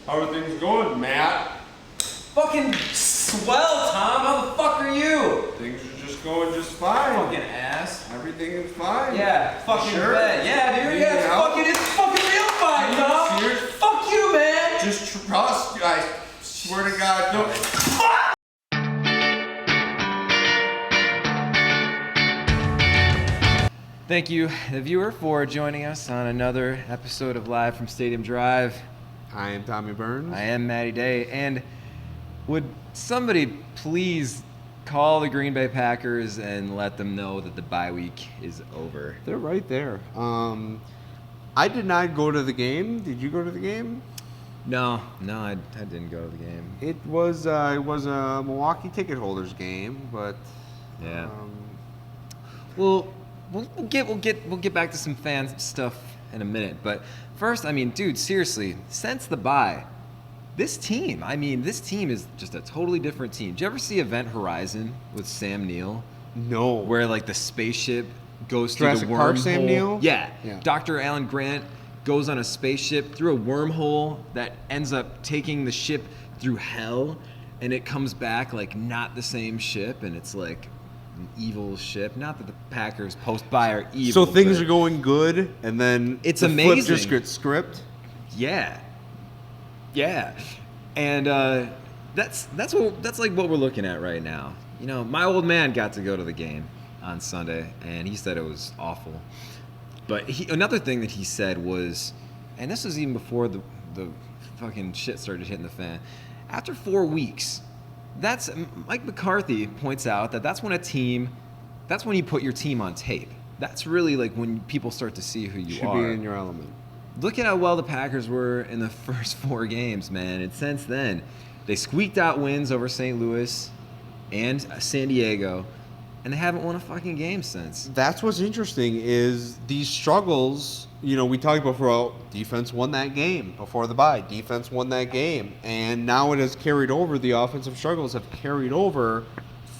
How are things going, Matt? Fucking swell, Tom. How the fuck are you? Things are just going just fine. Fucking ass. Everything is fine. Yeah, fucking sure? bet. Yeah, dude. Yeah, it's fucking real fine, Tom. Serious? Fuck you, man. Just trust. I swear to God, no. Thank you, the viewer, for joining us on another episode of Live from Stadium Drive. I am Tommy Burns. I am Matty Day, and would somebody please call the Green Bay Packers and let them know that the bye week is over? They're right there. I did not go to the game. Did you go to the game? No, I didn't go to the game. It was a Milwaukee ticket holders game, but yeah. We'll get back to some fan stuff in a minute, but first, I mean, dude, seriously, since the bye, this team is just a totally different team. Did you ever see Event Horizon with Sam Neill? No. Where like the spaceship goes through Jurassic the wormhole? Park, Sam Neill? Yeah. Yeah. Dr. Alan Grant goes on a spaceship through a wormhole that ends up taking the ship through hell, and it comes back like not the same ship, and it's like an evil ship. Not that the Packers post-bye are evil. So things are going good, and then it's the amazing. Flip just gets script. Yeah, and that's like what we're looking at right now. You know, my old man got to go to the game on Sunday, and he said it was awful. But another thing that he said was, and this was even before the fucking shit started hitting the fan. After 4 weeks, that's Mike McCarthy points out that's when you put your team on tape. That's really like when people start to see who you Should are. be in your element. Look at how well the Packers were in the first 4 games, man. And since then, they squeaked out wins over St. Louis and San Diego, and they haven't won a fucking game since. That's what's interesting is these struggles. You know, we talked before, defense won that game before the bye. Defense won that game. And now it has carried over. The offensive struggles have carried over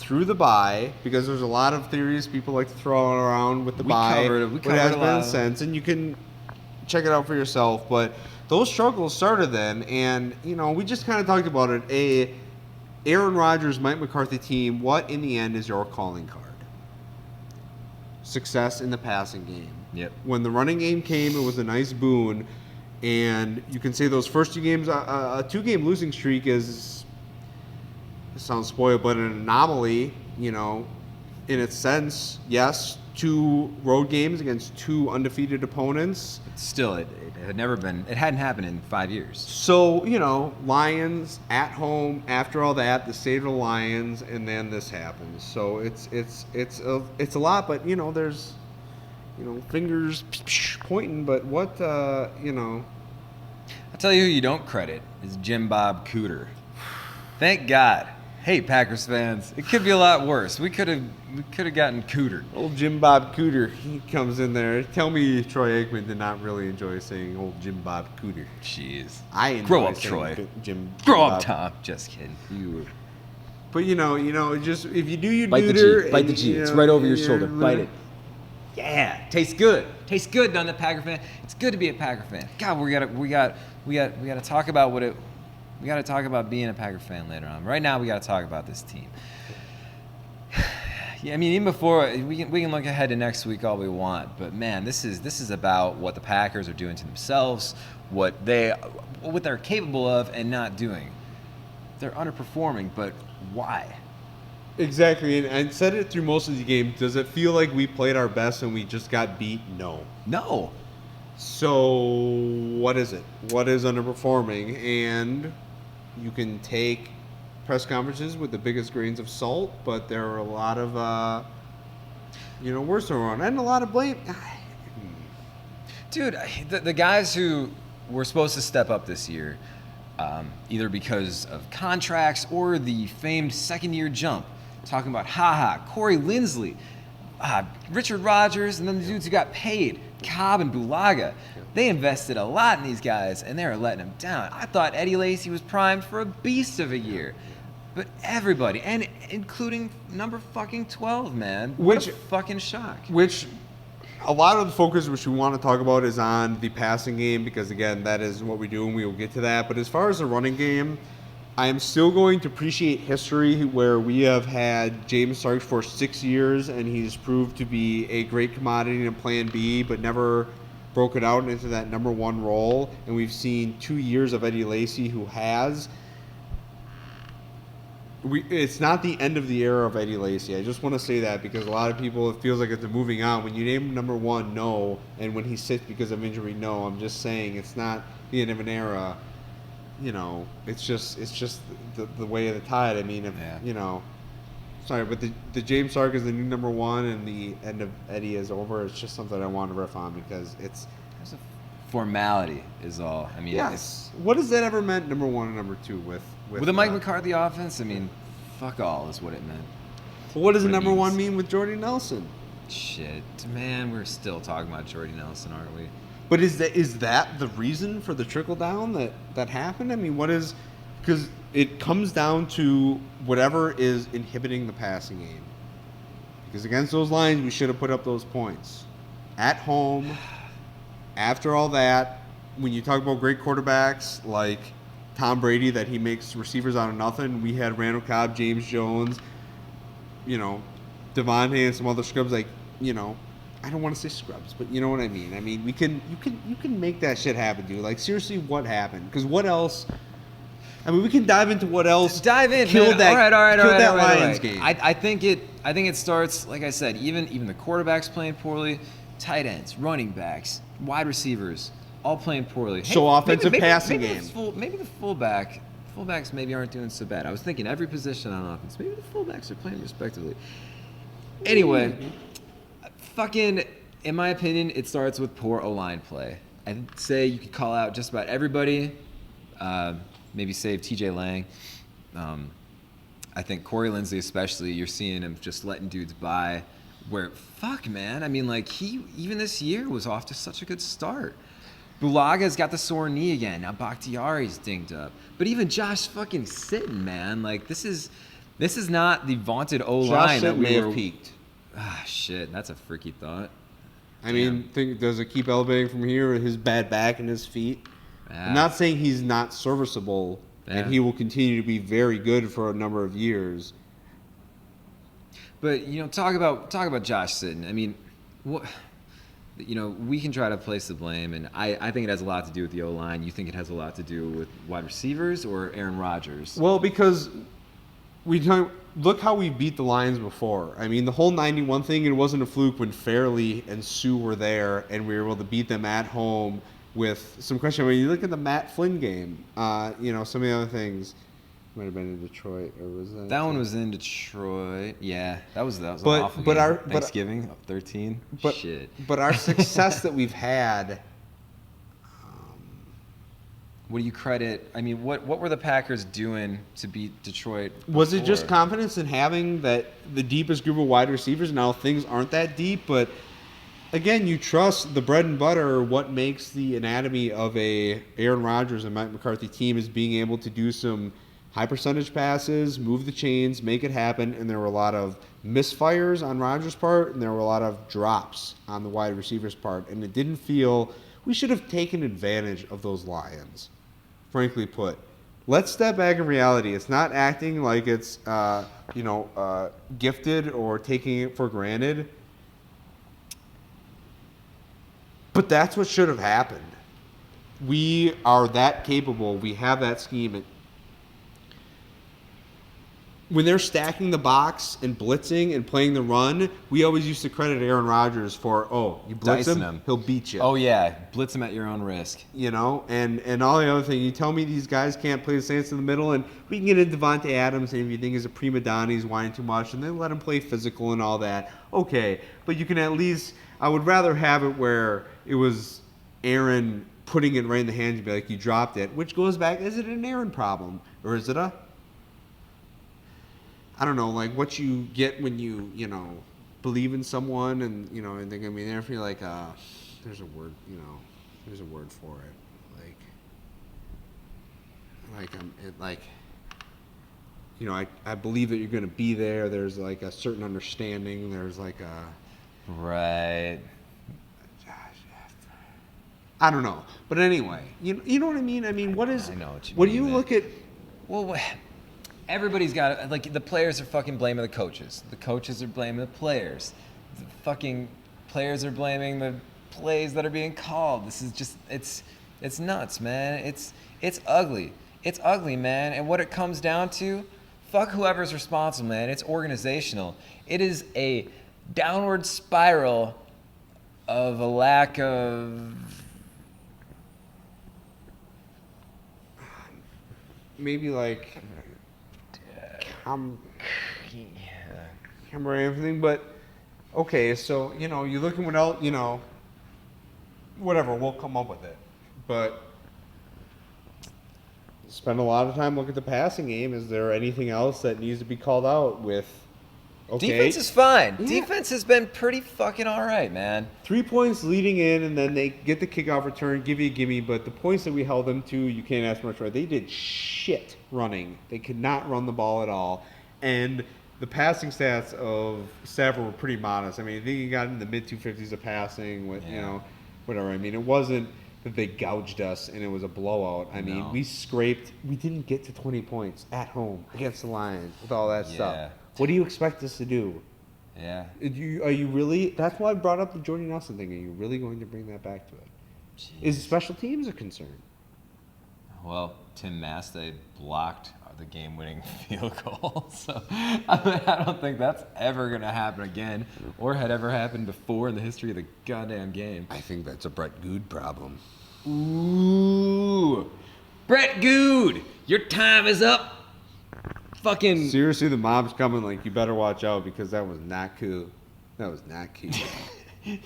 through the bye, because there's a lot of theories people like to throw around with the bye. We covered it has a been lot. since, and you can check it out for yourself. But those struggles started then, and, you know, we just kind of talked about it. Aaron Rodgers, Mike McCarthy team, what in the end is your calling card? Success in the passing game. Yep. When the running game came, it was a nice boon, and you can say those first 2 games, a 2-game losing streak is, it sounds spoiled, but an anomaly, you know, in its sense. Yes, 2 road games against 2 undefeated opponents. Still, it hadn't happened in 5 years. So, you know, Lions at home, after all that, the state of the Lions, and then this happens. So it's a lot, but, you know, there's, you know, fingers pointing, but what, you know. I'll tell you who you don't credit is Jim Bob Cooter. Thank God. Hey, Packers fans, it could be a lot worse. We could have gotten Cooter. Old Jim Bob Cooter, he comes in there. Tell me Troy Aikman did not really enjoy saying old Jim Bob Cooter. Jeez. I enjoy Grow up, saying Troy. Jim Grow Bob. up, Tom. Just kidding. But you know, just if you do your Bite the neuter, G. Bite the G. you It's know, right over your you're shoulder. Bite li- it. Yeah, tastes good. Tastes good, doesn't it, Packer fan? It's good to be a Packer fan. God, we gotta talk about what it. We gotta talk about being a Packer fan later on. Right now, we gotta talk about this team. Yeah, I mean, even before we can look ahead to next week all we want, but man, this is about what the Packers are doing to themselves, what they're capable of and not doing. They're underperforming, but why? Exactly, and I said it through most of the game. Does it feel like we played our best and we just got beat? No. So what is it? What is underperforming? And you can take press conferences with the biggest grains of salt, but there are a lot of, words around and a lot of blame. Dude, the guys who were supposed to step up this year, either because of contracts or the famed second-year jump, talking about Corey Linsley, Richard Rodgers, and then the dudes who got paid, Cobb and Bulaga. They invested a lot in these guys, and they were letting them down. I thought Eddie Lacy was primed for a beast of a year. But everybody, and including number fucking 12, man. What a fucking shock. Which a lot of the focus which we want to talk about is on the passing game because, again, that is what we do, and we will get to that. But as far as the running game, I am still going to appreciate history where we have had James Starks for 6 years, and he's proved to be a great commodity in Plan B, but never broke it out into that number one role. And we've seen 2 years of Eddie Lacy, who has. It's not the end of the era of Eddie Lacy. I just want to say that because a lot of people, it feels like it's a moving on. When you name number one, no, and when he sits because of injury, no. I'm just saying it's not the end of an era. It's just the way of the tide. I mean, sorry, but the James Stark is the new number one, and the end of Eddie is over. It's just something I want to riff on because it's a formality is all. I mean, yes. What has that ever meant? Number one and number two with the Mike McCarthy offense. I mean, fuck all is what it meant. Well, what does the number one mean with Jordy Nelson? Shit, man, we're still talking about Jordy Nelson, aren't we? But is that the reason for the trickle down that happened? I mean, what is, because it comes down to whatever is inhibiting the passing game. Because against those Lions, we should have put up those points. At home, after all that, when you talk about great quarterbacks like Tom Brady, that he makes receivers out of nothing, we had Randall Cobb, James Jones, Devontae and some other scrubs I don't want to say scrubs, but you know what I mean. I mean, you can make that shit happen, dude. Like, seriously, what happened? Because what else? I mean, we can dive into what else. Dive in, killed man. That, all right, Lions game. I think it starts, like I said, even the quarterbacks playing poorly, tight ends, running backs, wide receivers, all playing poorly. So offensive passing game. Maybe the fullbacks maybe aren't doing so bad. I was thinking every position on offense. Maybe the fullbacks are playing respectively. Anyway. Fucking, in my opinion, it starts with poor O-line play. I'd say you could call out just about everybody, maybe save TJ Lang. I think Corey Lindsey especially, you're seeing him just letting dudes by where, fuck, man. I mean, like, he, even this year, was off to such a good start. Bulaga's got the sore knee again. Now Bakhtiari's dinged up. But even Josh fucking Sitton, man. Like, this is not the vaunted O-line that we may have peaked. Ah, shit, that's a freaky thought. I mean, does it keep elevating from here with his bad back and his feet? Yeah. I'm not saying he's not serviceable, and he will continue to be very good for a number of years. But, talk about Josh Sitton. I mean, what? We can try to place the blame, and I think it has a lot to do with the O-line. You think it has a lot to do with wide receivers or Aaron Rodgers? Well, because look how we beat the Lions before. I mean, the whole 91 thing, it wasn't a fluke when Fairley and Sue were there and we were able to beat them at home with some question. I mean, you look at the Matt Flynn game, some of the other things. Might have been in Detroit, or was that? That one was in Detroit. Yeah, that was an awful game. Thanksgiving of 13. Shit. But our success that we've had. What do you credit? I mean, what were the Packers doing to beat Detroit before? Was it just confidence in having the deepest group of wide receivers? Now things aren't that deep, but again, you trust the bread and butter. What makes the anatomy of a Aaron Rodgers and Mike McCarthy team is being able to do some high percentage passes, move the chains, make it happen. And there were a lot of misfires on Rodgers' part, and there were a lot of drops on the wide receivers' part. And it didn't feel we should have taken advantage of those Lions. Frankly put, let's step back in reality. It's not acting like it's, gifted or taking it for granted. But that's what should have happened. We are that capable. We have that scheme. When they're stacking the box and blitzing and playing the run, we always used to credit Aaron Rodgers for, you blitz him, he'll beat you. Oh, yeah. Blitz him at your own risk. And all the other things. You tell me these guys can't play the Saints in the middle, and we can get into Devontae Adams, and if you think he's a prima donna, he's whining too much, and then let him play physical and all that. Okay. But you can at least, I would rather have it where it was Aaron putting it right in the hands and be like, you dropped it, which goes back, is it an Aaron problem? Or is it I don't know, like what you get when you believe in someone and, and they're going to be there for you, like, there's a word, there's a word for it. I believe that you're going to be there. There's like a certain understanding. There's like a. Right. I don't know. But anyway, you know what I mean? I mean, what is... I know what you What mean, do you man. look at... Well, everybody's got like the players are fucking blaming the coaches. The coaches are blaming the players. The fucking players are blaming the plays that are being called. This is just it's nuts, man. It's ugly. It's ugly, man. And what it comes down to, fuck whoever's responsible, man. It's organizational. It is a downward spiral of a lack of maybe like camera and everything, but okay, so you look at what else, whatever, we'll come up with it. But spend a lot of time looking at the passing game. Is there anything else that needs to be called out with? Okay. Defense is fine. Yeah. Defense has been pretty fucking all right, man. 3 points leading in, and then they get the kickoff return, give you a gimme, but the points that we held them to, you can't ask much for. They did shit running. They could not run the ball at all. And the passing stats of Stafford were pretty modest. I mean, I think he got in the mid-250s of passing with, whatever. I mean, it wasn't that they gouged us and it was a blowout. I mean, we didn't get to 20 points at home against the Lions with all that stuff. What do you expect us to do? Yeah. Are you really? That's why I brought up the Jordy Nelson thing. Are you really going to bring that back to it? Jeez. Is special teams a concern? Well, Tim Mastay blocked the game-winning field goal, so I don't think that's ever going to happen again, or had ever happened before in the history of the goddamn game. I think that's a Brett Good problem. Ooh, Brett Good, your time is up. Fucking seriously, the mob's coming. Like, you better watch out because that was not cool. That was not cool. He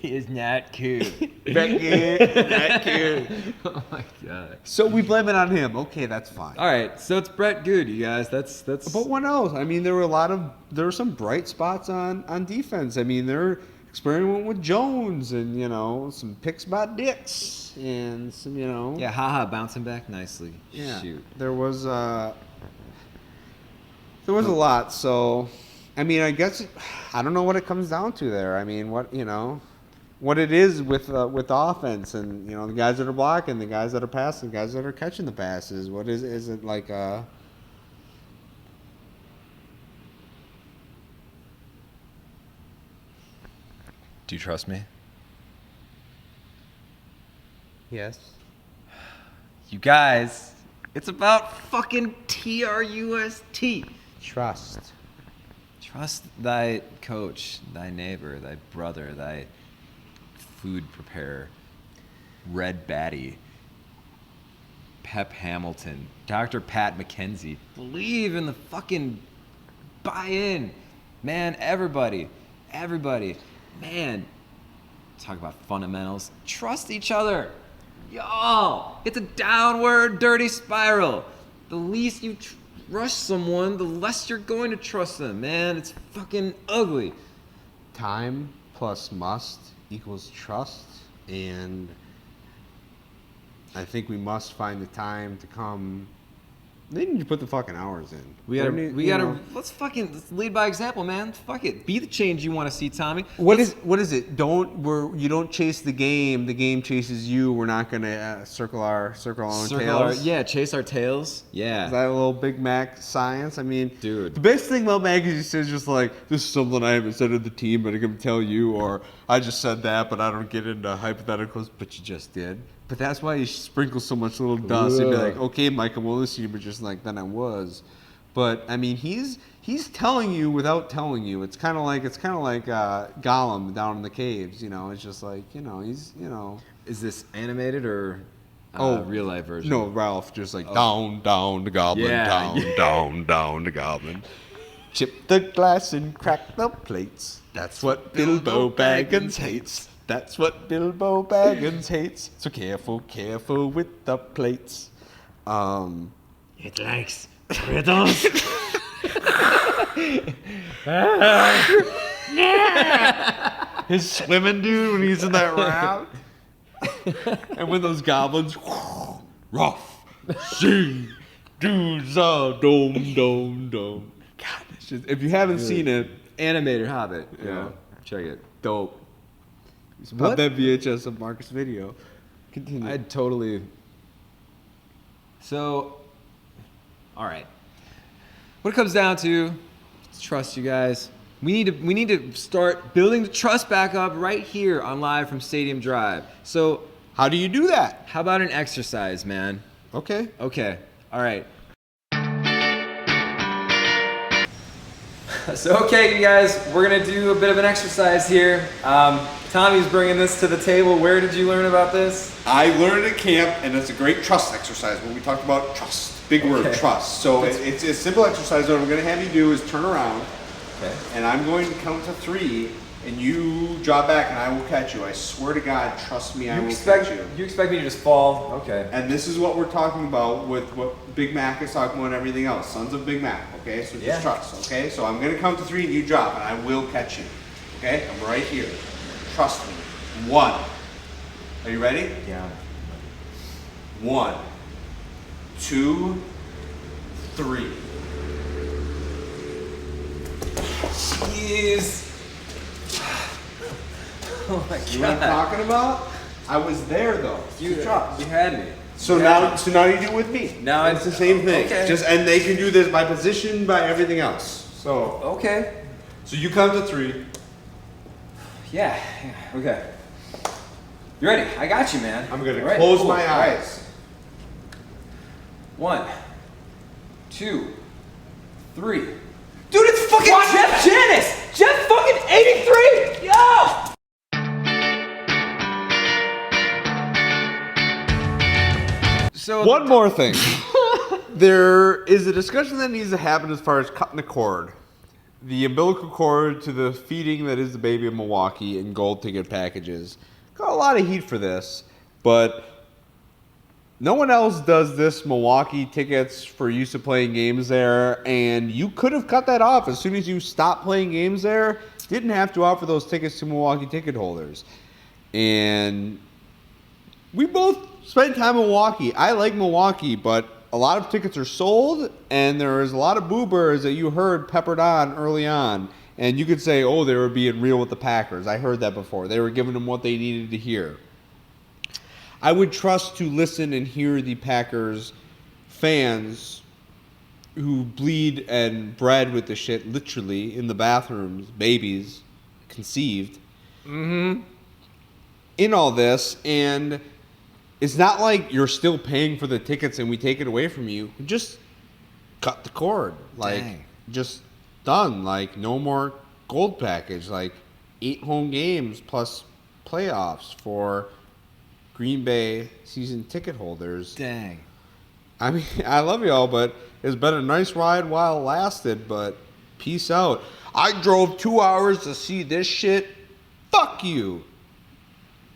is not cool. Brett Good, not cool. Oh my god. So we blame it on him. Okay, that's fine. All right, so it's Brett Good, you guys. That's. But what else? I mean, there were some bright spots on defense. I mean, they're experimenting with Jones and some picks by Dix and some Yeah, haha, bouncing back nicely. Yeah. Shoot. There was a lot. So, I mean, I guess I don't know what it comes down to there. I mean, what it is with offense and the guys that are blocking, the guys that are passing, the guys that are catching the passes. What is it like? Do you trust me? Yes. You guys, it's about fucking TRUST. Trust. Trust thy coach, thy neighbor, thy brother, thy food preparer, Red Batty, Pep Hamilton, Dr. Pat McKenzie. Believe in the fucking buy in. Man, everybody. Man, talk about fundamentals. Trust each other. Y'all, it's a downward dirty spiral. The least you trust someone, the less you're going to trust them, man. It's fucking ugly. Time plus must equals trust, and I think we must find the time to come. They need to put the fucking hours in. We gotta let's lead by example, man. Fuck it. Be the change you want to see, Tommy. What is it? You don't chase the game chases you. We're not gonna circle our own tails. Chase our tails. Yeah. Is that a little Big Mac science? I mean, dude, the best thing about Mac is he says just like, this is something I haven't said to the team, but I'm gonna tell you, or I just said that, but I don't get into hypotheticals, but you just did. But that's why he sprinkles so much little dust. He'd be like, okay, Mike, I won't listen to you, but just like, then I was. But, I mean, he's telling you without telling you. It's kind of like Gollum down in the caves, It's just like, he's. Is this animated or real life version? No, Ralph just like, down the goblin, down the goblin. Chip the glass and crack the plates. That's what Bilbo Baggins hates. That's what Bilbo Baggins hates. So careful with the plates. It likes riddles. His swimming dude when he's in that raft. And when those goblins, rough, sing, do the dome. God, if you haven't seen it, Animated Hobbit. Yeah. Check it. Dope. Pop that VHS of Marcus video. Continue. I'd totally. So, all right. What it comes down to is trust, you guys. We need to start building the trust back up right here on Live from Stadium Drive. So, how do you do that? how about an exercise, man? Okay. Okay. All right. So, okay, you guys, we're going to do a bit of an exercise here. Tommy's bringing this to the table. Where did you learn about this? I learned at camp, and it's a great trust exercise when we talked about trust. Big word, trust. So it's a simple exercise. What I'm going to have you do is turn around, and I'm going to count to 3, and you drop back, and I will catch you. I swear to God, trust me, I will catch you. You expect me to just fall? Okay. And this is what we're talking about with what Big Mac is talking about and everything else. Sons of Big Mac, okay? So just trust, okay? So I'm going to count to 3, and you drop, and I will catch you, okay? I'm right here. Trust me. 1. Are you ready? Yeah. 1, 2, 3. Jeez. Oh my God. You know what I'm talking about? I was there though. You trust. You had me. So now you do it with me. Now it's the same thing. Okay. And they can do this by position, by everything else. So Okay. So you count to 3. Yeah. Okay. You ready? I got you, man. I'm gonna All close cool. my All right. eyes. 1, 2, 3. Dude, it's fucking Jeff Janis! Jeff fucking 83! Yo! So One more thing. There is a discussion that needs to happen as far as cutting the cord. The umbilical cord to the feeding that is the baby of Milwaukee and gold ticket packages. Got a lot of heat for this, but no one else does this Milwaukee tickets for use of playing games there, and you could have cut that off as soon as you stopped playing games there. Didn't have to offer those tickets to Milwaukee ticket holders. And we both spent time in Milwaukee. I like Milwaukee, but a lot of tickets are sold, and there is a lot of boobers that you heard peppered on early on. And you could say, oh, they were being real with the Packers. I heard that before. They were giving them what they needed to hear. I would trust to listen and hear the Packers fans who bleed and bred with the shit literally in the bathrooms, babies, conceived, in all this. And it's not like you're still paying for the tickets and we take it away from you. Just cut the cord. Like, just done. Like, no more gold package. Like, 8 home games plus playoffs for Green Bay season ticket holders. Dang. I mean, I love y'all, but it's been a nice ride while it lasted, but peace out. I drove 2 hours to see this shit. Fuck you.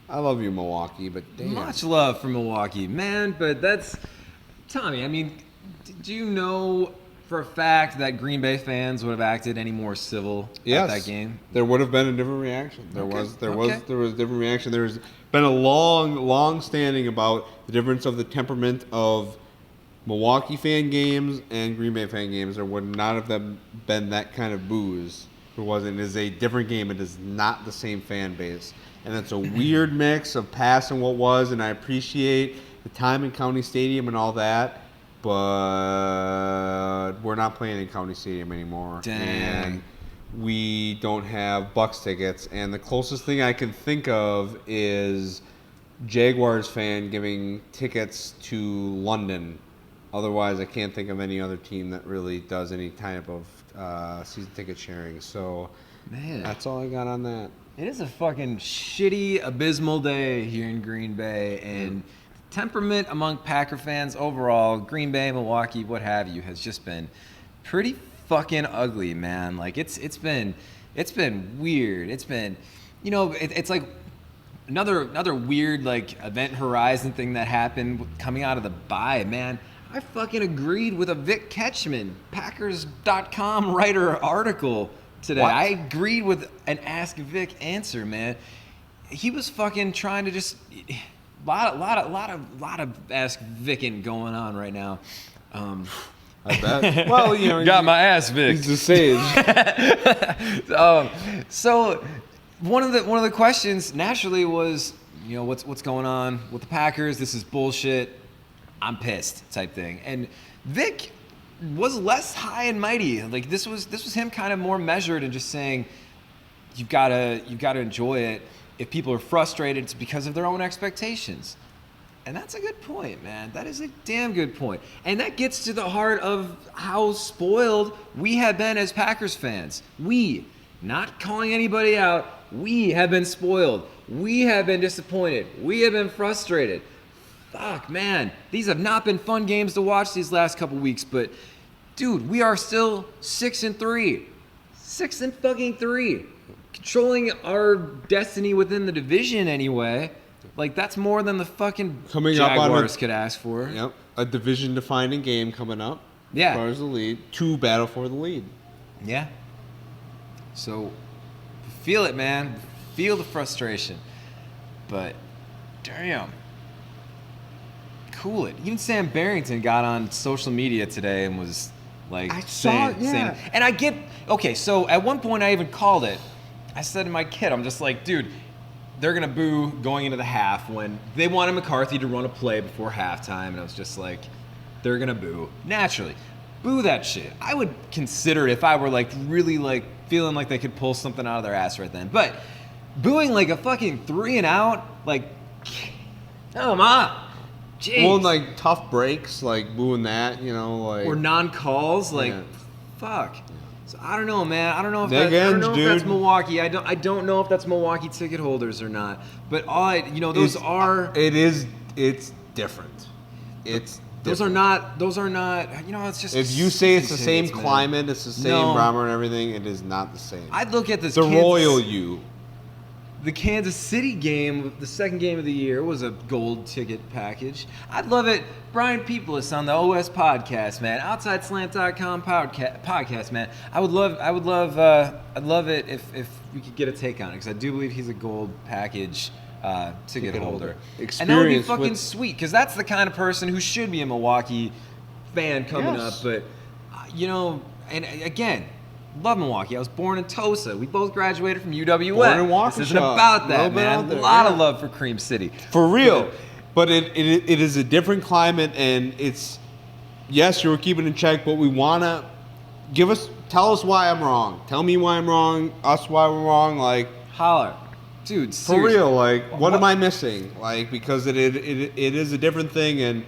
I love you, Milwaukee, but damn. Much love for Milwaukee, man, but that's... Tommy, I mean, do you know for a fact that Green Bay fans would have acted any more civil at that game? There would have been a different reaction. There was a different reaction. There's been a long standing about the difference of the temperament of Milwaukee fan games and Green Bay fan games. There would not have been that kind of booze. It wasn't. It is a different game. It is not the same fan base. And it's a weird mix of past and what was, and I appreciate the time in County Stadium and all that, but we're not playing in County Stadium anymore. Dang. And we don't have Bucks tickets, and the closest thing I can think of is Jaguars fan giving tickets to London. Otherwise, I can't think of any other team that really does any type of season ticket sharing. So Man, that's all I got on that. It is a fucking shitty, abysmal day here in Green Bay, and temperament among Packer fans overall, Green Bay, Milwaukee, what have you, has just been pretty fucking ugly, man. Like it's been weird. It's been, you know, it's like another weird like event horizon thing that happened coming out of the bye, man. I fucking agreed with a Vic Ketchman, Packers.com writer article today. What? I agreed with an Ask Vic answer, man. He was fucking trying to just lot of Ask Vicking going on right now. I bet. Well, you know, got my ass Vic. He's the sage. So one of the questions naturally was, what's going on with the Packers? This is bullshit. I'm pissed, type thing. And Vic was less high and mighty. Like this was him kind of more measured and just saying, you've got to enjoy it. If people are frustrated, it's because of their own expectations. And that's a good point, man. That is a damn good point. And that gets to the heart of how spoiled we have been as Packers fans. We, not calling anybody out, we have been spoiled. We have been disappointed. We have been frustrated. Fuck, man. These have not been fun games to watch these last couple weeks, but dude, we are still 6-3. 6-3. Controlling our destiny within the division anyway. Like, that's more than the fucking Jaguars could ask for. Yep. A division-defining game coming up. Yeah. As far as the lead. To battle for the lead. Yeah. So, feel it, man. Feel the frustration. But, damn. Cool it. Even Sam Barrington got on social media today and was, like, saying. And I get... Okay, so at one point I even called it. I said to my kid, I'm just like, dude, they're going to boo going into the half when they wanted McCarthy to run a play before halftime. And I was just like, they're going to boo. Naturally. Boo that shit. I would consider it if I were, like, really, like, feeling like they could pull something out of their ass right then. But booing, like, a fucking 3 and out, like, come on. Jeez. Well, like, tough breaks, like, booing that, like... Or non-calls, like, fuck. So I don't know, man. I don't know if that's Milwaukee. I don't know if that's Milwaukee ticket holders or not. But it's different. Those are not. It's just. If you say it's the same climate, it's the same drama and everything, it is not the same. I'd look at this. The Kansas City game, the second game of the year, was a gold ticket package. I'd love it. Brian Peoples on the OS podcast, man. OutsideSlant.com podcast, man. I'd love it if we could get a take on it, because I do believe he's a gold package ticket holder. And that would be fucking sweet, because that's the kind of person who should be a Milwaukee fan coming up. But, and again, love Milwaukee. I was born in Tulsa. We both graduated from UWM. Born in Waukesha. This isn't about that, man. A lot of love for Cream City. For real. But it is a different climate, and it's, yes, you're keeping in check, but we want to tell us why I'm wrong. Tell me why I'm wrong, us why we're wrong, like. Holler. Dude, seriously. For real, like, what am I missing? Like, because it is a different thing, and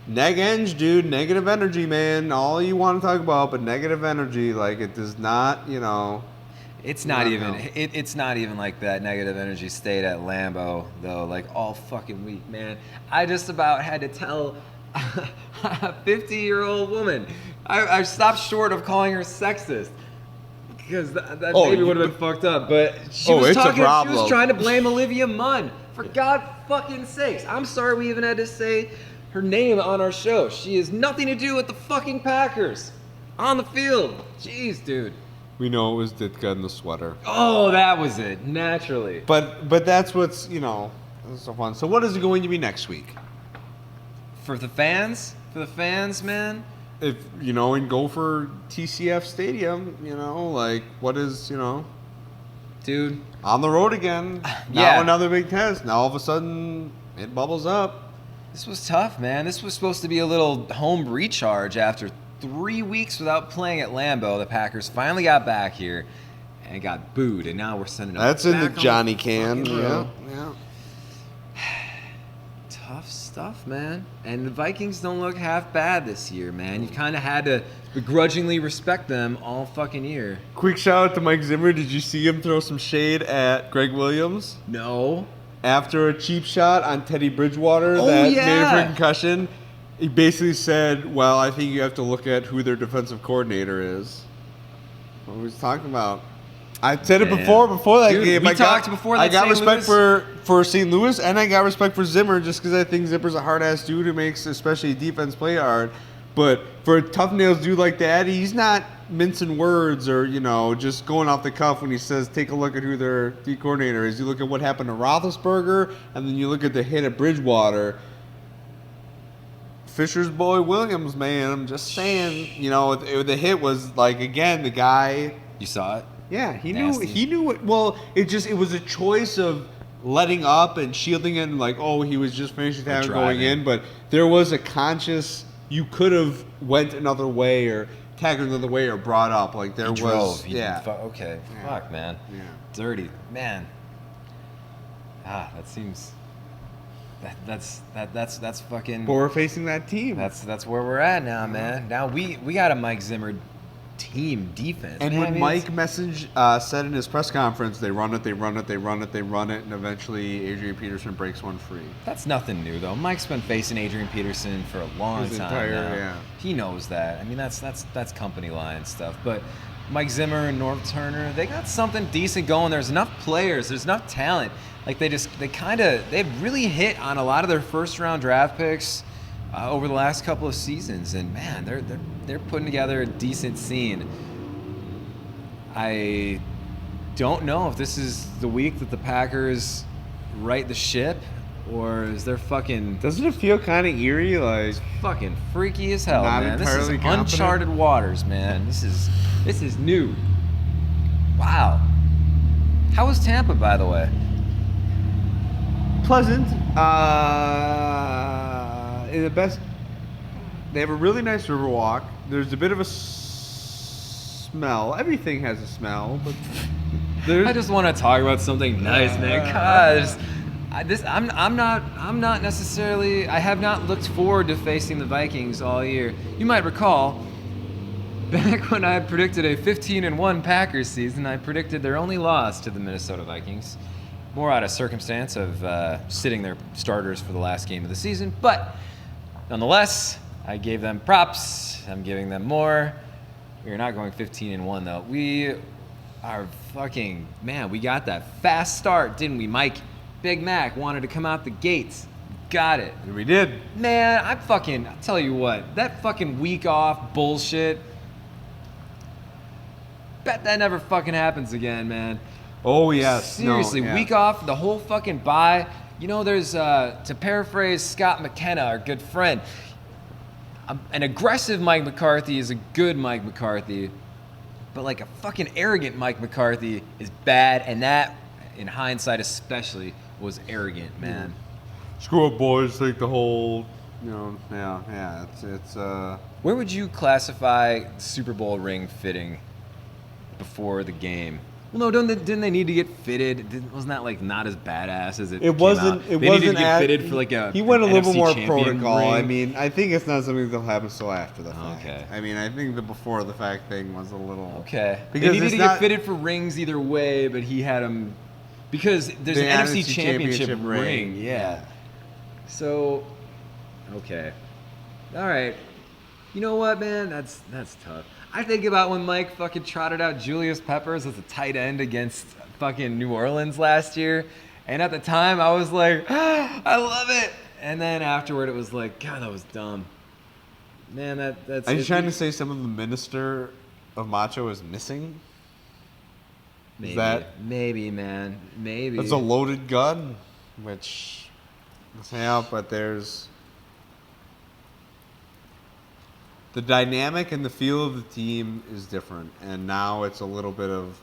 neg-eng, dude, negative energy, man. All you want to talk about, but negative energy, like, it does not, It's not even like that negative energy stayed at Lambeau, though, like, all fucking week, man. I just about had to tell a 50-year-old woman. I stopped short of calling her sexist, because that maybe would have been fucked up, but she was trying to blame Olivia Munn. For God fucking sakes. I'm sorry we even had to say her name on our show. She has nothing to do with the fucking Packers on the field. Jeez, dude. We know it was Ditka in the sweater. Oh, that was it. Naturally. But that's what's, that's so fun. So what is it going to be next week? For the fans? For the fans, man? If, and go for TCF Stadium, like, what is, Dude. On the road again. Now another big test. Now all of a sudden, it bubbles up. This was tough, man. This was supposed to be a little home recharge after 3 weeks without playing at Lambeau. The Packers finally got back here and got booed, and now we're sending them That's in the Johnny can. Yeah. Tough stuff, man. And the Vikings don't look half bad this year, man. You kind of had to begrudgingly respect them all fucking year. Quick shout out to Mike Zimmer. Did you see him throw some shade at Greg Williams? No. After a cheap shot on Teddy Bridgewater that made it for concussion, he basically said, well, I think you have to look at who their defensive coordinator is. What was he talking about? I said it before that game. We talked before that. I got respect for St. Louis, and I got respect for Zimmer just because I think Zimmer's a hard-ass dude who makes especially defense play hard. But for a tough-nails dude like that, he's not mincing words or, just going off the cuff when he says, take a look at who their D coordinator is. You look at what happened to Roethlisberger, and then you look at the hit at Bridgewater. Fisher's boy Williams, man, I'm just saying, the hit was, like, again, the guy... You saw it? Yeah, he Nasty. knew. He knew it. Well, it was a choice of letting up and shielding and like, oh, he was just finishing time and going in. But there was a conscious. You could have went another way or tackled another way or brought up. Like there he was. Drove. Yeah. Okay. Yeah. Fuck, man. Yeah. Dirty, man. That seems. That's fucking. But we're facing that team. That's where we're at now, man. Now we got a Mike Zimmer team defense. And man. when Mike said in his press conference, they run it, and eventually Adrian Peterson breaks one free. That's nothing new though. Mike's been facing Adrian Peterson for a long time now. Yeah. He knows that. I mean, that's company line stuff. But Mike Zimmer and Norv Turner, they got something decent going. There's enough players. There's enough talent. Like they've really hit on a lot of their first round draft picks over the last couple of seasons, and man, they're putting together a decent scene. I don't know if this is the week that the Packers right the ship, or is there fucking Doesn't it feel kind of eerie, like fucking freaky as hell, not man? This is entirely competent? uncharted waters, man. This is new. Wow. How was Tampa, by the way? pleasant? In the best, they have a really nice river walk. There's a bit of a smell. Everything has a smell, but I just want to talk about something nice, man. Cause I'm not necessarily. I have not looked forward to facing the Vikings all year. You might recall, back when I predicted a 15-1 Packers season, I predicted their only loss to the Minnesota Vikings. More out of circumstance of sitting their starters for the last game of the season, but nonetheless, I gave them props. I'm giving them more. We are not going 15-1 though. We are fucking man. We got that fast start, didn't we, Mike? Big Mac wanted to come out the gates. Got it. we did. Man, I'll tell you what, that fucking week off bullshit. Bet that never fucking happens again, man. Oh yes. Seriously, No, yeah. week off, the whole fucking bye. You know, there's to paraphrase Scott McKenna, our good friend. An aggressive Mike McCarthy is a good Mike McCarthy, but like a fucking arrogant Mike McCarthy is bad, and that, in hindsight especially, was arrogant, man. Screw up, boys. Like the whole, yeah. It's Where would you classify Super Bowl ring fitting before the game? Well, no, didn't they need to get fitted? Wasn't that like not as badass as it? It wasn't. Out? It they wasn't. Needed to get fitted for like a. He went a little NFC more champion protocol. ring. I mean, I think it's not something that'll happen until after the fact. Okay. I mean, I think the before the fact thing was a little. Okay. Because they needed it's to not- get fitted for rings either way, but he had them because there's The an NFC NFC championship championship ring. ring. Yeah. So, okay. All right. You know what, man? That's tough. I think about when Mike fucking trotted out Julius Peppers as a tight end against fucking New Orleans last year, and at the time I was like, I love it, and then afterward it was like, God, that was dumb. Man, that's. Are you trying to say some of the minister of macho is missing? Maybe, man. Maybe. That's a loaded gun, which, yeah, but there's the dynamic and the feel of the team is different, and now it's a little bit of.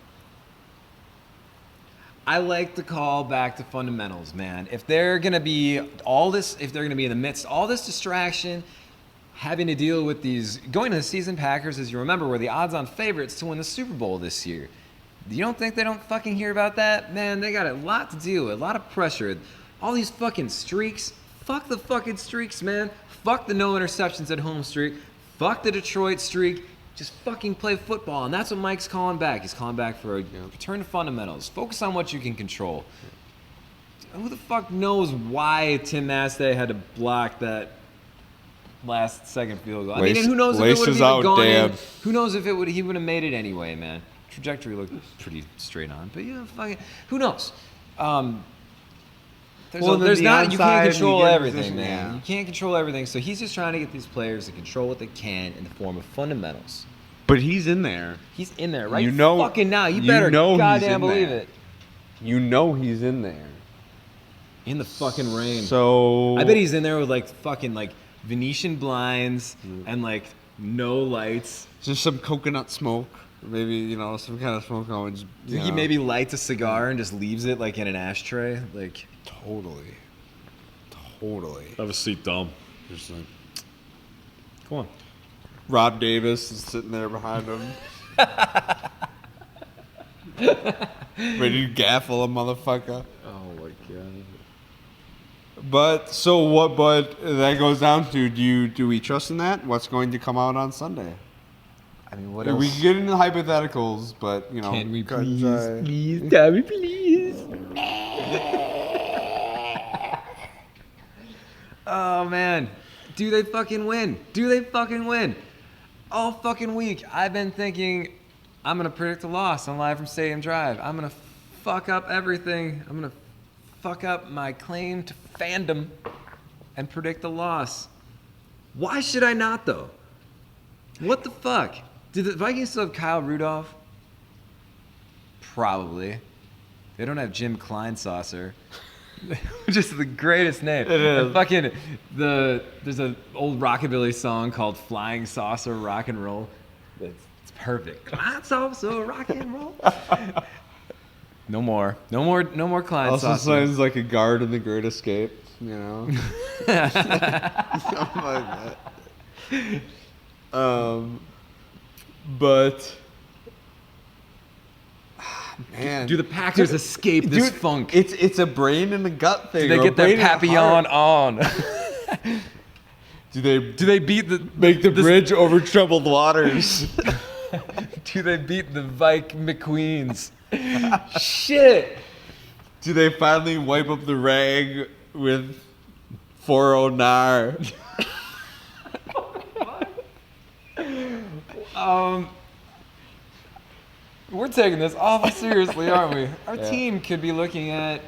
I like to call back to fundamentals, man. If they're gonna be all this, if they're gonna be in the midst of all this distraction, having to deal with these going to the season, Packers, as you remember, were the odds-on favorites to win the Super Bowl this year. You don't think they don't fucking hear about that? Man, they got a lot to do, a lot of pressure. All these fucking streaks. Fuck the fucking streaks, man. Fuck the no interceptions at home streak. Fuck the Detroit streak. Just fucking play football. And that's what Mike's calling back. He's calling back for a return to fundamentals. Focus on what you can control. Who the fuck knows why Tim Mastay had to block that last second field goal? I mean, and who knows if it would have even gone in? Who knows if he would have made it anyway, man. Trajectory looked pretty straight on, but fucking, who knows? There's not. You can't control everything, man. Yeah. You can't control everything. So he's just trying to get these players to control what they can in the form of fundamentals. But he's in there. He's in there right You know- fucking now. You you better know he's goddamn in believe there. it. You know he's in there. In the fucking rain. So I bet he's in there with like fucking like Venetian blinds and like no lights. just some coconut smoke. Maybe, some kind of smoke on. Think he maybe lights a cigar and just leaves it like in an ashtray? Like Totally. Have a seat, Dom. Just like, come on. Rob Davis is sitting there behind him. Ready to gaffle a motherfucker. oh my god. But that goes down to do we trust in that? What's going to come out on Sunday? I mean, what We else? can get into hypotheticals, but Can we 'cause, please, Tommy, please? Oh man, do they fucking win? All fucking week, I've been thinking I'm gonna predict a loss on Live from Stadium Drive. I'm gonna fuck up everything. I'm gonna fuck up my claim to fandom and predict a loss. Why should I not though? What the fuck? Do the Vikings still have Kyle Rudolph? Probably. They don't have Jim Kleinsaucer, which is the greatest name. It is. And there's an old rockabilly song called "Flying Saucer Rock and Roll." It's perfect. Kleinsaucer Rock and Roll. No more Kleinsaucer. Also sounds like a guard in The Great Escape, Something like that. But man, Do the Packers escape this funk? It's a brain and a gut thing. Do they get that papillon on? Do they beat the make the bridge over troubled waters? Do they beat the McQueens? Shit. Do they finally wipe up the rag with 409? We're taking this awful seriously, aren't we? Our team could be looking at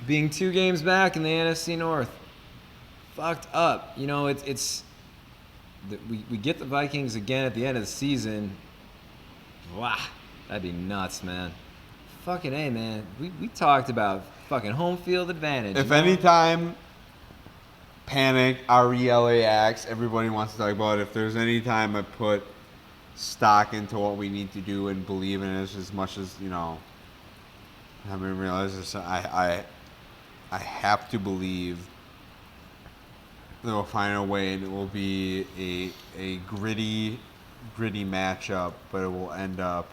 being 2 games back in the NFC North. Fucked up. It's we get the Vikings again at the end of the season. Wow, that'd be nuts, man. Fucking A, man. We talked about fucking home field advantage. If any time panic, RELAX, everybody wants to talk about it. If there's any time I put stock into what we need to do and believe in it as much as, I haven't realized this. I have to believe that we'll find a way and it will be a gritty matchup, but it will end up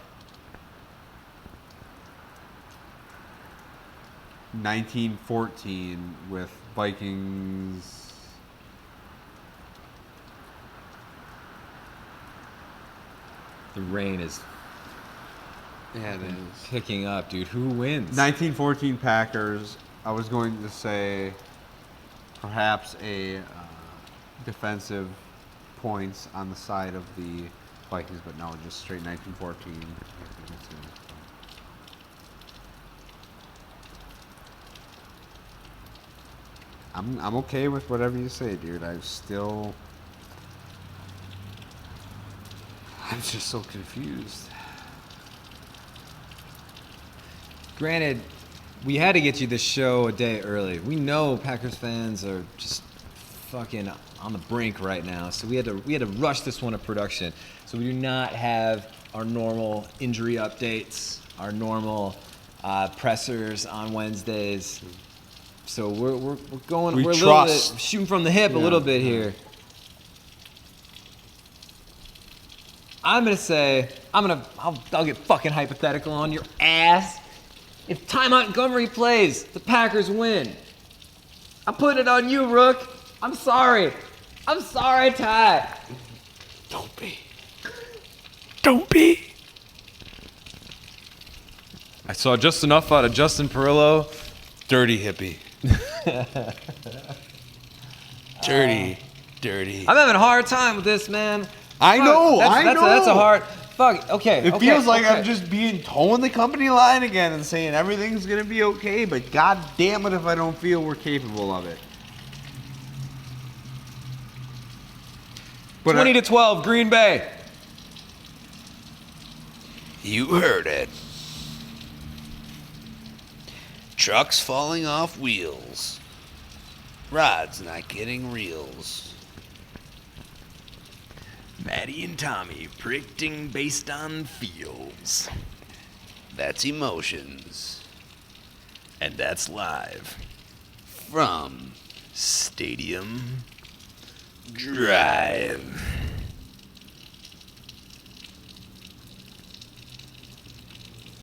1914 with Vikings. The rain is Yeah, it is. picking up, dude. Who wins? 1914 Packers. I was going to say perhaps a defensive points on the side of the Vikings, but no, just straight 1914. I'm okay with whatever you say, dude. I'm just so confused. Granted, we had to get you this show a day early. We know Packers fans are just fucking on the brink right now, so we had to rush this one to production. So we do not have our normal injury updates, our normal pressers on Wednesdays. So we're going. We We're a trust. little bit shooting from the hip a Yeah. little bit here. I'm gonna say I'll get fucking hypothetical on your ass. If Ty Montgomery plays, the Packers win. I'm putting it on you, Rook. I'm sorry, Ty. Don't be. I saw just enough out of Justin Perillo. Dirty hippie. Dirty. I'm having a hard time with this, man. I know. That's a hard. Fuck. Okay. It okay, feels like okay. I'm just being towing the company line again and saying everything's gonna be okay, but god damn it if I don't feel we're capable of it. But 20-12, Green Bay. You heard it. Trucks falling off wheels. Rods not getting reels. Matty and Tommy predicting based on feels. That's emotions. And that's live. From Stadium Drive.